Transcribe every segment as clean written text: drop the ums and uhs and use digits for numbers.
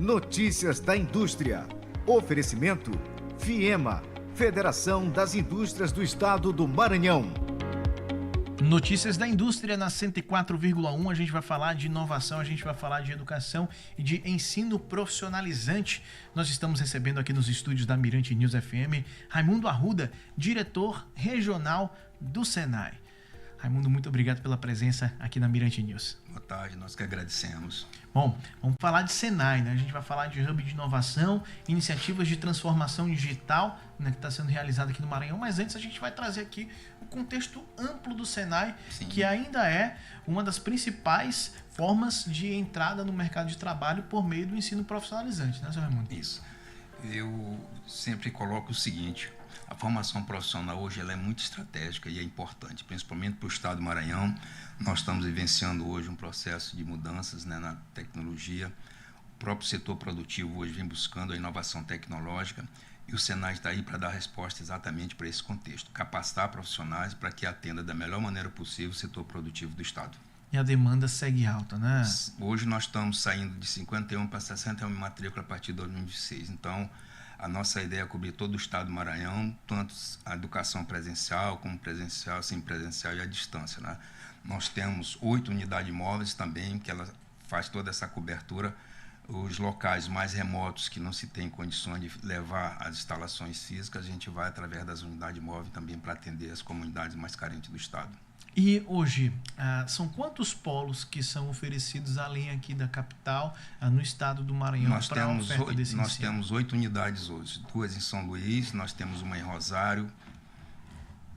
Notícias da Indústria. Oferecimento FIEMA, Federação das Indústrias do Estado do Maranhão. Notícias da Indústria na 104,1, a gente vai falar de inovação, a gente vai falar de educação e de ensino profissionalizante. Nós estamos recebendo aqui nos estúdios da Mirante News FM, Raimundo Arruda, diretor regional do Senai. Raimundo, muito obrigado pela presença aqui na Mirante News. Boa tarde, nós que agradecemos. Bom, vamos falar de Senai, né? A gente vai falar de hub de inovação, iniciativas de transformação digital, né, que está sendo realizada aqui no Maranhão, mas antes a gente vai trazer aqui o contexto amplo do Senai, Sim. que ainda é uma das principais formas de entrada no mercado de trabalho por meio do ensino profissionalizante, né, seu Raimundo? Isso. Eu sempre coloco o seguinte: a formação profissional hoje ela é muito estratégica e é importante, principalmente para o estado do Maranhão. Nós estamos vivenciando hoje um processo de mudanças, né, na tecnologia. O próprio setor produtivo hoje vem buscando a inovação tecnológica e o Senai está aí para dar resposta exatamente para esse contexto, capacitar profissionais para que atenda da melhor maneira possível o setor produtivo do estado. E a demanda segue alta, né? Hoje nós estamos saindo de 51 para 61 matrículas a partir de 2026. Então, a nossa ideia é cobrir todo o estado do Maranhão, tanto a educação presencial como presencial, semipresencial e à distância, né? Nós temos 8 unidades móveis também, que ela faz toda essa cobertura. Os locais mais remotos que não se tem condições de levar as instalações físicas, a gente vai através das unidades móveis também para atender as comunidades mais carentes do estado. E hoje, são quantos polos que são oferecidos além aqui da capital, no estado do Maranhão? Nós temos 8 unidades hoje, 2 em São Luís, nós temos uma em Rosário,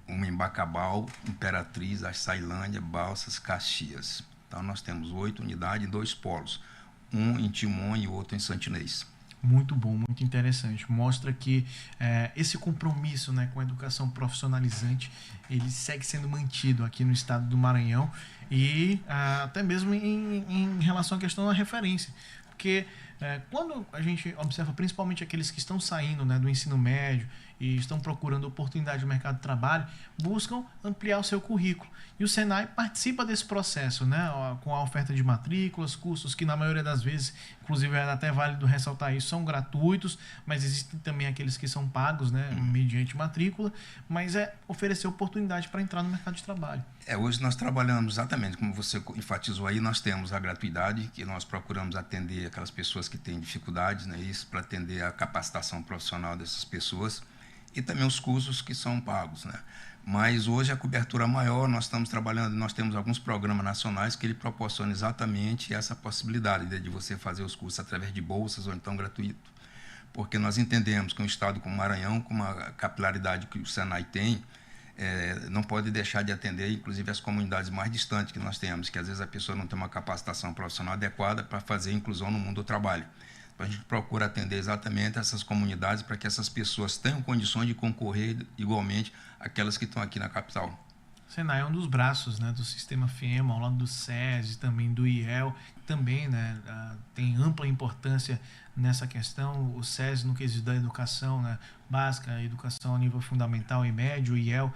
uma em Bacabal, Imperatriz, Açailândia, Balsas, Caxias. Então nós temos 8 unidades e 2 polos, um em Timon e outro em Santinês. Muito bom, muito interessante. Mostra que esse compromisso, né, com a educação profissionalizante, ele segue sendo mantido aqui no estado do Maranhão e até mesmo em relação à questão da referência. Porque quando a gente observa principalmente aqueles que estão saindo, né, do ensino médio e estão procurando oportunidade no mercado de trabalho, buscam ampliar o seu currículo. E o Senai participa desse processo, né, com a oferta de matrículas, cursos que na maioria das vezes, inclusive é até válido ressaltar isso, são gratuitos, mas existem também aqueles que são pagos, né, mediante matrícula, mas é oferecer oportunidade para entrar no mercado de trabalho. Hoje nós trabalhamos exatamente, como você enfatizou aí, nós temos a gratuidade, que nós procuramos atender aquelas pessoas que têm dificuldades, né, isso para atender a capacitação profissional dessas pessoas, e também os cursos que são pagos, né? Mas hoje a cobertura maior, nós estamos trabalhando, nós temos alguns programas nacionais que ele proporciona exatamente essa possibilidade de você fazer os cursos através de bolsas ou então gratuito. Porque nós entendemos que um estado como o Maranhão, com a capilaridade que o Senai tem, não pode deixar de atender, inclusive, as comunidades mais distantes que nós temos, que às vezes a pessoa não tem uma capacitação profissional adequada para fazer inclusão no mundo do trabalho. Então a gente procura atender exatamente essas comunidades para que essas pessoas tenham condições de concorrer igualmente àquelas que estão aqui na capital. O Senai é um dos braços, né, do sistema FIEMA, ao lado do SESI, também do IEL, também, né, tem ampla importância nessa questão. O SESI no quesito da educação, né, básica, a educação a nível fundamental e médio, o IEL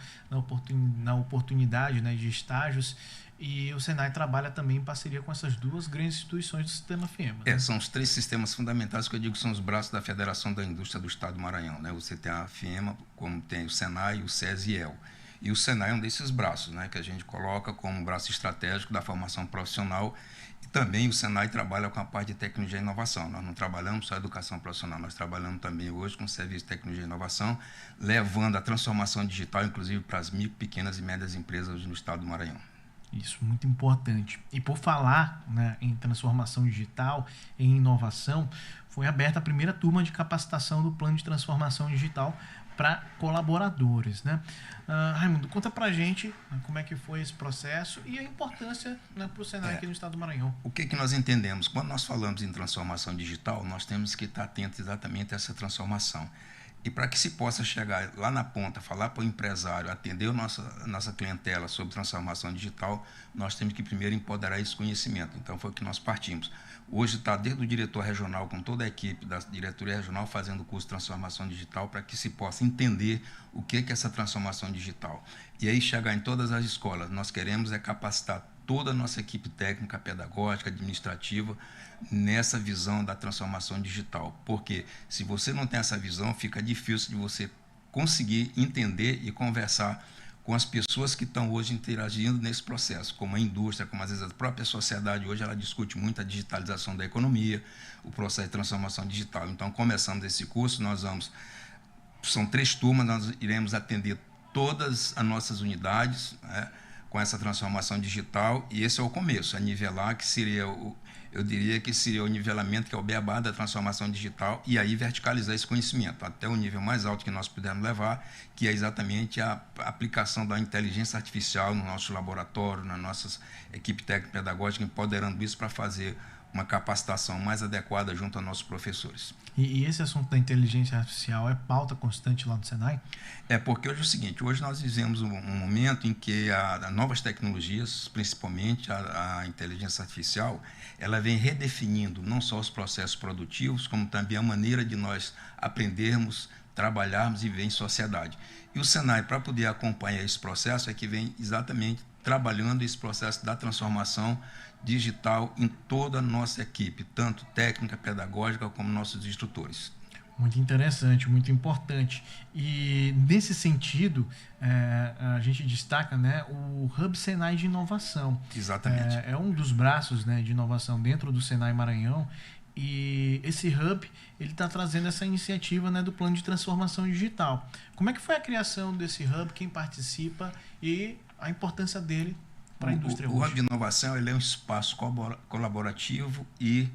na oportunidade, né, de estágios, e o Senai trabalha também em parceria com essas duas grandes instituições do sistema FIEMA. Né? São os 3 sistemas fundamentais que eu digo que são os braços da Federação da Indústria do Estado do Maranhão, né? Você tem a FIEMA, como tem o Senai, o SESI e o IEL. E o Senai é um desses braços, né, que a gente coloca como braço estratégico da formação profissional. E também o Senai trabalha com a parte de tecnologia e inovação. Nós não trabalhamos só a educação profissional, nós trabalhamos também hoje com o serviço de tecnologia e inovação, levando a transformação digital, inclusive, para as micro, pequenas e médias empresas hoje no estado do Maranhão. Isso, muito importante. E por falar, né, em transformação digital, em inovação, foi aberta a primeira turma de capacitação do Plano de Transformação Digital para colaboradores, né? Raimundo, conta pra gente, né, como é que foi esse processo e a importância, né, para o Senai aqui no estado do Maranhão. O que nós entendemos? Quando nós falamos em transformação digital, nós temos que estar atentos exatamente a essa transformação. E para que se possa chegar lá na ponta, falar para o empresário, atender a nossa clientela sobre transformação digital, nós temos que primeiro empoderar esse conhecimento. Então foi o que nós partimos. Hoje está desde o diretor regional, com toda a equipe da diretoria regional, fazendo o curso de transformação digital para que se possa entender o que é essa transformação digital. E aí chegar em todas as escolas. Nós queremos capacitar toda a nossa equipe técnica, pedagógica, administrativa, nessa visão da transformação digital. Porque se você não tem essa visão, fica difícil de você conseguir entender e conversar com as pessoas que estão hoje interagindo nesse processo, como a indústria, como às vezes a própria sociedade hoje, ela discute muito a digitalização da economia, o processo de transformação digital. Então, começamos esse curso, são 3 turmas, nós iremos atender todas as nossas unidades, né, com essa transformação digital, e esse é o começo, a nivelar, que seria eu diria que seria o nivelamento, que é o beabá da transformação digital, e aí verticalizar esse conhecimento até o nível mais alto que nós pudermos levar, que é exatamente a aplicação da inteligência artificial no nosso laboratório, na nossa equipe técnico-pedagógica, empoderando isso para fazer uma capacitação mais adequada junto aos nossos professores. E esse assunto da inteligência artificial é pauta constante lá no Senai? É porque hoje é o seguinte, hoje nós vivemos um momento em que as novas tecnologias, principalmente a inteligência artificial, ela vem redefinindo não só os processos produtivos, como também a maneira de nós aprendermos, trabalharmos e viver em sociedade. E o Senai, para poder acompanhar esse processo, é que vem exatamente trabalhando esse processo da transformação digital em toda a nossa equipe, tanto técnica, pedagógica, como nossos instrutores. Muito interessante, muito importante. E nesse sentido, a gente destaca, né, o Hub Senai de Inovação. Exatamente. É um dos braços, né, de inovação dentro do Senai Maranhão. E esse Hub ele está trazendo essa iniciativa, né, do plano de transformação digital. Como é que foi a criação desse Hub, quem participa e a importância dele para a indústria hoje? O Hub de Inovação ele é um espaço colaborativo e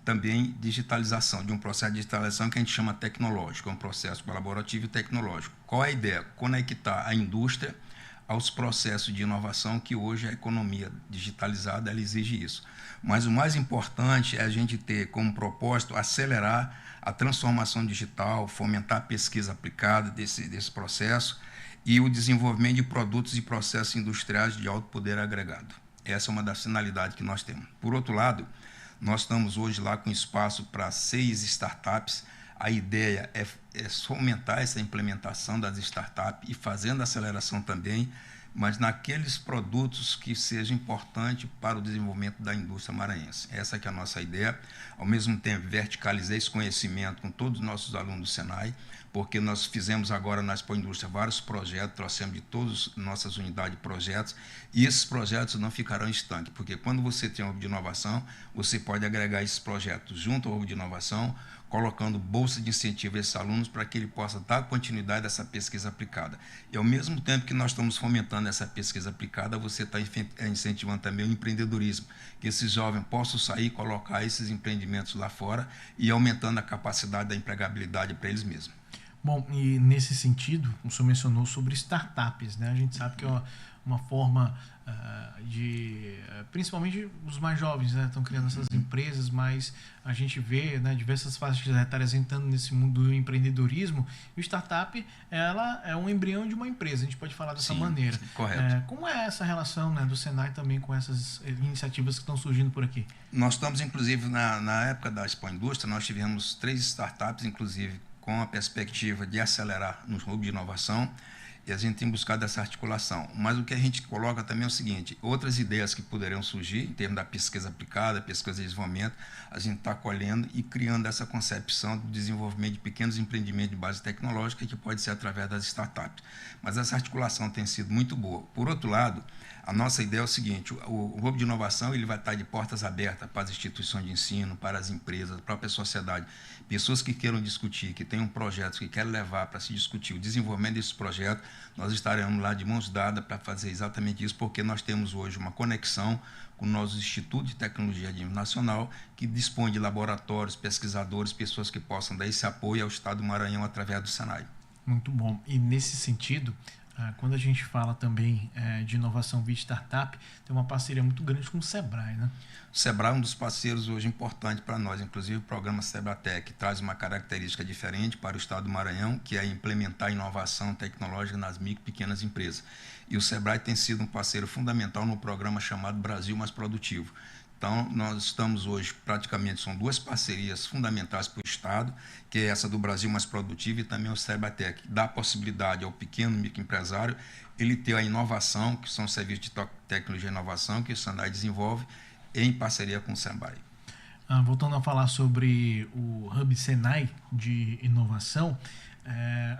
também digitalização, de um processo de digitalização que a gente chama tecnológico, é um processo colaborativo e tecnológico. Qual é a ideia? Conectar a indústria aos processos de inovação que hoje a economia digitalizada ela exige isso. Mas o mais importante é a gente ter como propósito acelerar a transformação digital, fomentar a pesquisa aplicada desse processo e o desenvolvimento de produtos e processos industriais de alto poder agregado. Essa é uma das finalidades que nós temos. Por outro lado, nós estamos hoje lá com espaço para 6 startups. A ideia é fomentar essa implementação das startups e fazendo aceleração também, mas naqueles produtos que sejam importantes para o desenvolvimento da indústria maranhense. Essa que é a nossa ideia. Ao mesmo tempo, verticalizar esse conhecimento com todos os nossos alunos do Senai, porque nós fizemos agora na Expo Indústria vários projetos, trouxemos de todas as nossas unidades projetos, e esses projetos não ficarão estanques, porque quando você tem um hub de inovação, você pode agregar esses projetos junto ao hub de inovação, colocando bolsa de incentivo a esses alunos para que ele possa dar continuidade a essa pesquisa aplicada. E ao mesmo tempo que nós estamos fomentando essa pesquisa aplicada, você está incentivando também o empreendedorismo, que esses jovens possam sair e colocar esses empreendimentos lá fora e aumentando a capacidade da empregabilidade para eles mesmos. Bom, e nesse sentido, o senhor mencionou sobre startups, né? A gente sabe que é uma forma principalmente os mais jovens, né, estão criando essas empresas, mas a gente vê, né, diversas faixas etárias entrando nesse mundo do empreendedorismo, e o startup ela é um embrião de uma empresa, a gente pode falar dessa maneira. Correto. Como é essa relação, né, do Senai também com essas iniciativas que estão surgindo por aqui? Nós estamos, inclusive, na época da Expo Indústria, nós tivemos 3 startups, inclusive, com a perspectiva de acelerar no hub de inovação, e a gente tem buscado essa articulação. Mas o que a gente coloca também é o seguinte, outras ideias que poderiam surgir, em termos da pesquisa aplicada, pesquisa de desenvolvimento, a gente está colhendo e criando essa concepção do desenvolvimento de pequenos empreendimentos de base tecnológica, que pode ser através das startups. Mas essa articulação tem sido muito boa. Por outro lado, a nossa ideia é o seguinte, o hub de inovação ele vai estar de portas abertas para as instituições de ensino, para as empresas, a própria sociedade. Pessoas que queiram discutir, que tenham projetos, que querem levar para se discutir o desenvolvimento desses projetos, nós estaremos lá de mãos dadas para fazer exatamente isso, porque nós temos hoje uma conexão com o nosso Instituto de Tecnologia Nacional, que dispõe de laboratórios, pesquisadores, pessoas que possam dar esse apoio ao Estado do Maranhão através do Senai. Muito bom. E nesse sentido, quando a gente fala também de inovação via startup, tem uma parceria muito grande com o Sebrae, né? O Sebrae é um dos parceiros hoje importantes para nós, inclusive o programa Sebratec traz uma característica diferente para o Estado do Maranhão, que é implementar inovação tecnológica nas micro e pequenas empresas. E o Sebrae tem sido um parceiro fundamental no programa chamado Brasil Mais Produtivo. Então, nós estamos hoje, praticamente, são 2 parcerias fundamentais para o Estado, que é essa do Brasil Mais Produtivo e também o Sebratec, que dá a possibilidade ao pequeno microempresário ele ter a inovação, que são serviços de tecnologia e inovação, que o Senai desenvolve em parceria com o Senai. Voltando a falar sobre o Hub Senai de inovação,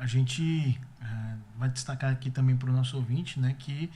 a gente vai destacar aqui também para o nosso ouvinte, né, que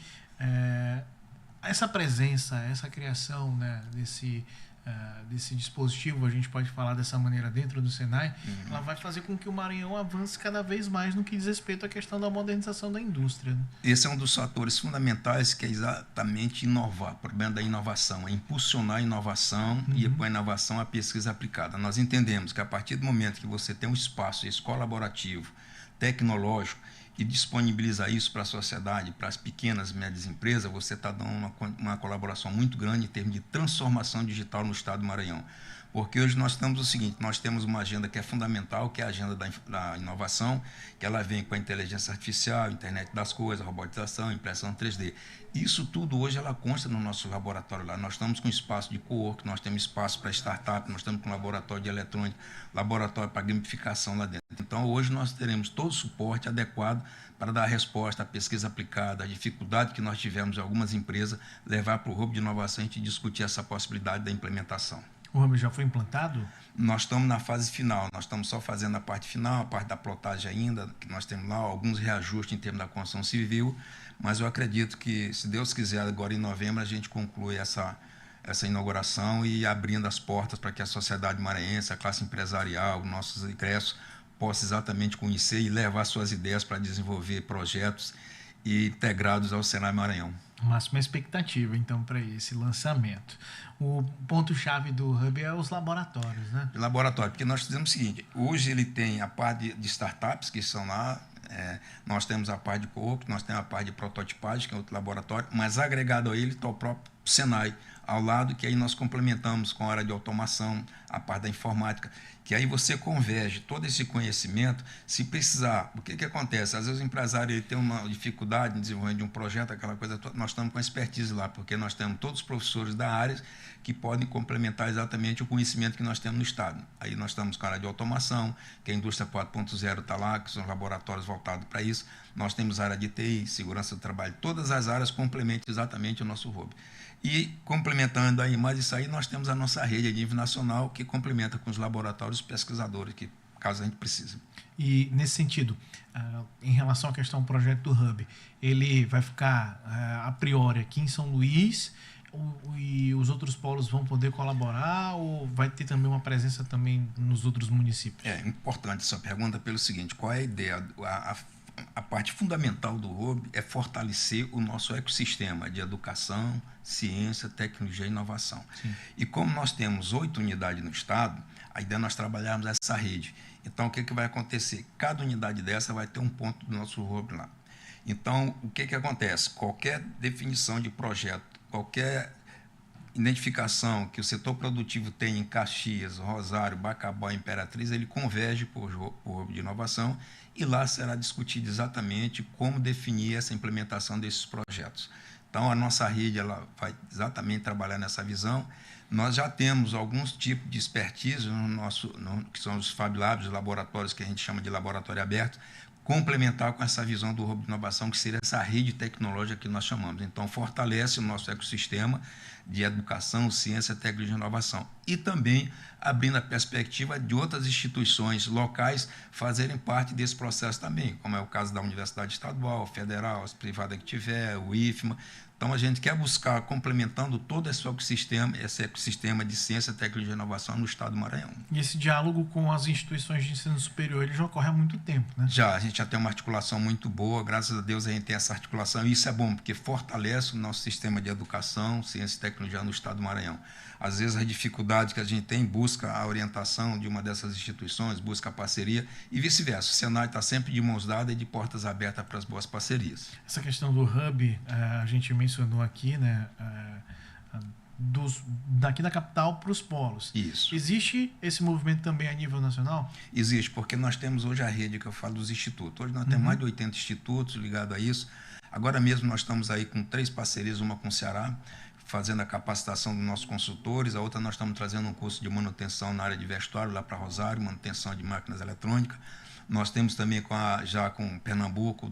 essa presença, essa criação, né, desse dispositivo, a gente pode falar dessa maneira dentro do Senai, ela vai fazer com que o Maranhão avance cada vez mais no que diz respeito à questão da modernização da indústria, né? Esse é um dos fatores fundamentais, que é exatamente inovar, o problema da inovação, é impulsionar a inovação e com a inovação a pesquisa aplicada. Nós entendemos que a partir do momento que você tem um espaço colaborativo, tecnológico, e disponibilizar isso para a sociedade, para as pequenas e médias empresas, você está dando uma colaboração muito grande em termos de transformação digital no estado do Maranhão. Porque hoje nós temos o seguinte, nós temos uma agenda que é fundamental, que é a agenda da inovação, que ela vem com a inteligência artificial, internet das coisas, robotização, impressão 3D. Isso tudo hoje ela consta no nosso laboratório lá. Nós estamos com espaço de co-work, nós temos espaço para startup, nós estamos com laboratório de eletrônica, laboratório para gamificação lá dentro. Então hoje nós teremos todo o suporte adequado para dar resposta à pesquisa aplicada, à dificuldade que nós tivemos em algumas empresas, levar para o Hub de Inovação e a gente discutir essa possibilidade da implementação. O Hub já foi implantado? Nós estamos na fase final, nós estamos só fazendo a parte final, a parte da plotagem ainda, que nós temos lá alguns reajustes em termos da construção civil, mas eu acredito que, se Deus quiser, agora em novembro a gente conclui essa inauguração e abrindo as portas para que a sociedade maranhense, a classe empresarial, nossos ingressos, possa exatamente conhecer e levar suas ideias para desenvolver projetos integrados ao Senai Maranhão. Máxima expectativa, então, para esse lançamento. O ponto-chave do Hub é os laboratórios, né? Laboratório, porque nós fizemos o seguinte, hoje ele tem a parte de startups, que são lá, nós temos a parte de co-op, nós temos a parte de prototipagem, que é outro laboratório, mas agregado a ele está o próprio Senai, ao lado, que aí nós complementamos com a área de automação, a parte da informática, que aí você converge todo esse conhecimento, se precisar. O que acontece? Às vezes o empresário ele tem uma dificuldade em desenvolver de um projeto, aquela coisa, nós estamos com expertise lá, porque nós temos todos os professores da área que podem complementar exatamente o conhecimento que nós temos no Estado. Aí nós estamos com a área de automação, que a indústria 4.0 está lá, que são laboratórios voltados para isso. Nós temos a área de TI, segurança do trabalho, todas as áreas complementam exatamente o nosso Hub. E complementando aí mais isso aí, nós temos a nossa rede a nível nacional que complementa com os laboratórios pesquisadores, que caso a gente precise. E nesse sentido, em relação à questão do projeto do Hub, ele vai ficar a priori aqui em São Luís e os outros polos vão poder colaborar ou vai ter também uma presença também nos outros municípios? É importante essa pergunta pelo seguinte, qual é a ideia? A parte fundamental do Hub é fortalecer o nosso ecossistema de educação, ciência, tecnologia e inovação. Sim. E como nós temos 8 unidades no estado, a ideia é nós trabalharmos essa rede. Então, o que vai acontecer? Cada unidade dessa vai ter um ponto do nosso Hub lá. Então, o que acontece? Qualquer definição de projeto, qualquer identificação que o setor produtivo tem em Caxias, Rosário, Bacabal, Imperatriz, ele converge para o Hub de Inovação e lá será discutido exatamente como definir essa implementação desses projetos. Então, a nossa rede ela vai exatamente trabalhar nessa visão. Nós já temos alguns tipos de expertise, que são os Fab Labs, os laboratórios que a gente chama de laboratório aberto, complementar com essa visão do Hub de Inovação, que seria essa rede tecnológica que nós chamamos. Então, fortalece o nosso ecossistema de educação, ciência, tecnologia e inovação. E também abrindo a perspectiva de outras instituições locais fazerem parte desse processo também, como é o caso da Universidade Estadual, Federal, as privadas que tiver, o IFMA. Então, a gente quer buscar, complementando todo esse ecossistema de ciência, tecnologia e inovação no estado do Maranhão. E esse diálogo com as instituições de ensino superior ele já ocorre há muito tempo, né? A gente já tem uma articulação muito boa, graças a Deus a gente tem essa articulação, e isso é bom, porque fortalece o nosso sistema de educação, ciência e tecnologia no estado do Maranhão. Às vezes, as dificuldades que a gente tem, busca a orientação de uma dessas instituições, busca a parceria, e vice-versa. O Senai está sempre de mãos dadas e de portas abertas para as boas parcerias. Essa questão do Hub, a gente mencionou aqui, né? Daqui da capital para os polos. Isso. Existe esse movimento também a nível nacional? Existe, porque nós temos hoje a rede que eu falo dos institutos. Hoje nós temos mais de 80 institutos ligados a isso. Agora mesmo nós estamos aí com 3 parcerias, uma com o Ceará, fazendo a capacitação dos nossos consultores, a outra nós estamos trazendo um curso de manutenção na área de vestuário lá para Rosário, manutenção de máquinas eletrônicas. Nós temos também já com Pernambuco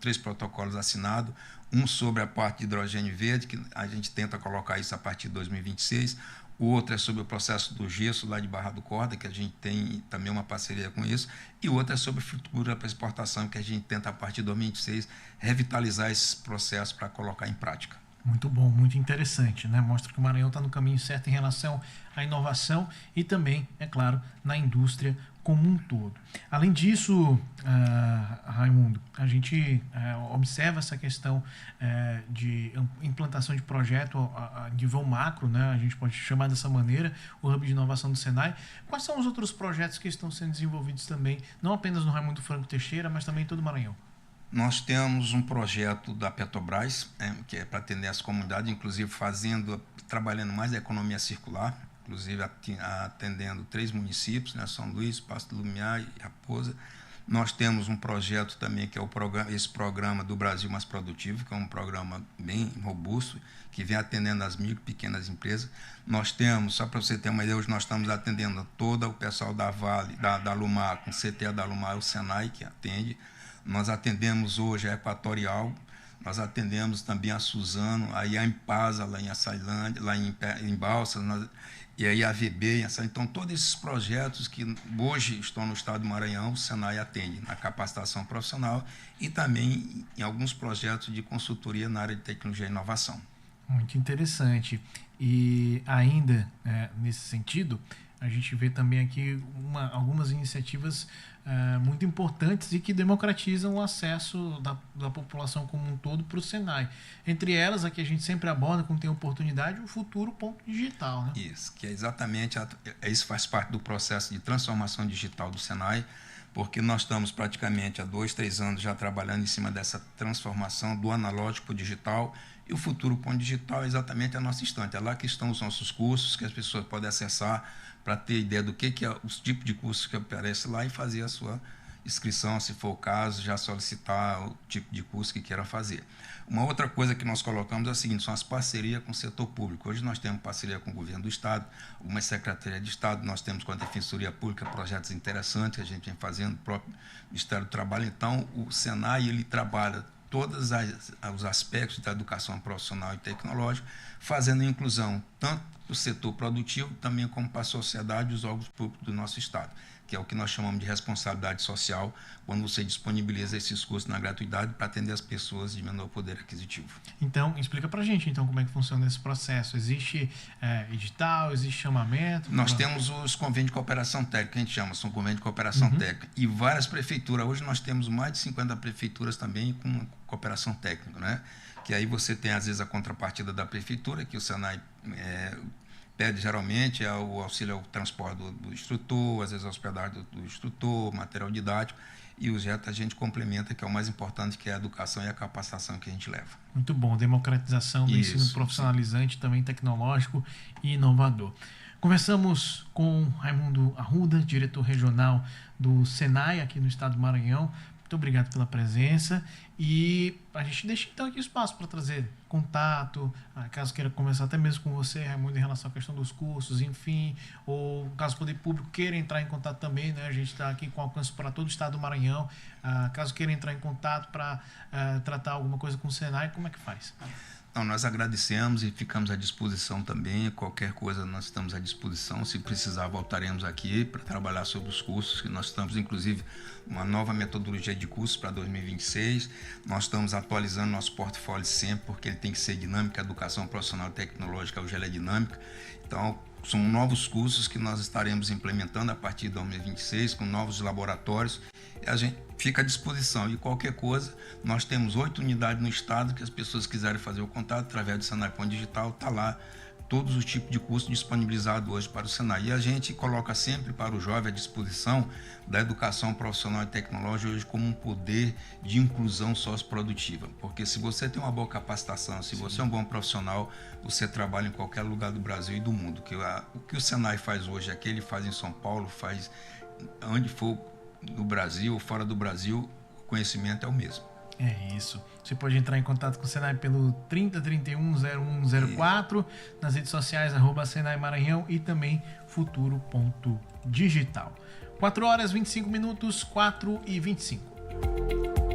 3 protocolos assinados, um sobre a parte de hidrogênio verde, que a gente tenta colocar isso a partir de 2026, o outro é sobre o processo do gesso lá de Barra do Corda, que a gente tem também uma parceria com isso, e o outro é sobre fritura para exportação, que a gente tenta a partir de 2026 revitalizar esses processos para colocar em prática. Muito bom, muito interessante, né? Mostra que o Maranhão está no caminho certo em relação à inovação e também, é claro, na indústria como um todo. Além disso, Raimundo, a gente observa essa questão de implantação de projeto a nível macro, né? A gente pode chamar dessa maneira, o Hub de Inovação do Senai. Quais são os outros projetos que estão sendo desenvolvidos também, não apenas no Raimundo Franco Teixeira, mas também em todo o Maranhão? Nós temos um projeto da Petrobras, que é para atender as comunidades, inclusive trabalhando mais a economia circular, inclusive atendendo 3 municípios, né, São Luís, Pasto do Lumiar e Raposa. Nós temos um projeto também, que é esse programa do Brasil Mais Produtivo, que é um programa bem robusto, que vem atendendo as micro e pequenas empresas. Nós temos, só para você ter uma ideia, hoje nós estamos atendendo todo o pessoal da Vale, da Lumar, com CTA da Lumar, o Senai, que atende. Nós atendemos hoje a Equatorial, nós atendemos também a Suzano, aí a Impasa, lá em Açailândia, lá em Balsas, e aí a VB em Açailândia. Então, todos esses projetos que hoje estão no estado do Maranhão, o Senai atende na capacitação profissional e também em alguns projetos de consultoria na área de tecnologia e inovação. Muito interessante. E ainda, nesse sentido, a gente vê também aqui algumas iniciativas muito importantes e que democratizam o acesso da população como um todo para o Senai. Entre elas, aqui a gente sempre aborda, quando tem oportunidade, o futuro ponto digital. Né? Isso, que é exatamente, isso faz parte do processo de transformação digital do Senai, porque nós estamos praticamente há 2, 3 anos já trabalhando em cima dessa transformação do analógico para o digital, e o futuro ponto digital é exatamente a nossa estante. É lá que estão os nossos cursos, que as pessoas podem acessar para ter ideia do que é os tipos de cursos que aparecem lá e fazer a sua inscrição, se for o caso, já solicitar o tipo de curso que queira fazer. Uma outra coisa que nós colocamos é a seguinte, são as parcerias com o setor público. Hoje nós temos parceria com o governo do Estado, algumas secretarias de Estado, nós temos com a Defensoria Pública projetos interessantes que a gente vem fazendo, o próprio Ministério do Trabalho. Então, o Senai, ele trabalha todos os aspectos da educação profissional e tecnológica, fazendo inclusão tanto para o setor produtivo, também como para a sociedade e os órgãos públicos do nosso Estado, que é o que nós chamamos de responsabilidade social, quando você disponibiliza esses cursos na gratuidade para atender as pessoas de menor poder aquisitivo. Então, explica para a gente então, como é que funciona esse processo. Existe edital, existe chamamento? Nós temos os convênios de cooperação técnica, que a gente chama, são convênios de cooperação técnica, e várias prefeituras. Hoje nós temos mais de 50 prefeituras também com cooperação técnica, né? Que aí você tem, às vezes, a contrapartida da prefeitura, que o Senai pede geralmente o auxílio ao transporte do instrutor, às vezes a hospedagem do instrutor, material didático, e o resto a gente complementa, que é o mais importante, que é a educação e a capacitação que a gente leva. Muito bom, democratização do ensino profissionalizante, também tecnológico e inovador. Conversamos com Raimundo Arruda, diretor regional do Senai aqui no estado do Maranhão. Muito obrigado pela presença e a gente deixa então aqui espaço para trazer contato, caso queira conversar até mesmo com você, Raimundo, em relação à questão dos cursos, enfim, ou caso o poder público queira entrar em contato também, né? A gente está aqui com alcance para todo o estado do Maranhão, caso queira entrar em contato para tratar alguma coisa com o Senai, como é que faz? Não, nós agradecemos e ficamos à disposição também. Qualquer coisa nós estamos à disposição. Se precisar, voltaremos aqui para trabalhar sobre os cursos, que nós estamos, inclusive, uma nova metodologia de cursos para 2026. Nós estamos atualizando nosso portfólio sempre, porque ele tem que ser dinâmico. A educação profissional e tecnológica hoje ela é dinâmica. Então, são novos cursos que nós estaremos implementando a partir de 2026, com novos laboratórios. A gente fica à disposição e qualquer coisa, nós temos 8 unidades no estado que as pessoas quiserem fazer o contato através do Senai Ponto Digital, está lá todos os tipos de cursos disponibilizados hoje para o Senai. E a gente coloca sempre para o jovem à disposição da educação profissional e tecnológica hoje como um poder de inclusão socioprodutiva, porque se você tem uma boa capacitação, se você é um bom profissional, você trabalha em qualquer lugar do Brasil e do mundo. O que o Senai faz hoje aqui, ele faz em São Paulo, faz onde for no Brasil ou fora do Brasil, o conhecimento é o mesmo. É isso. Você pode entrar em contato com o Senai pelo 3031-0104, nas redes sociais, @Senai Maranhão e também futuro.digital. 4 horas 25 minutos, 4h25.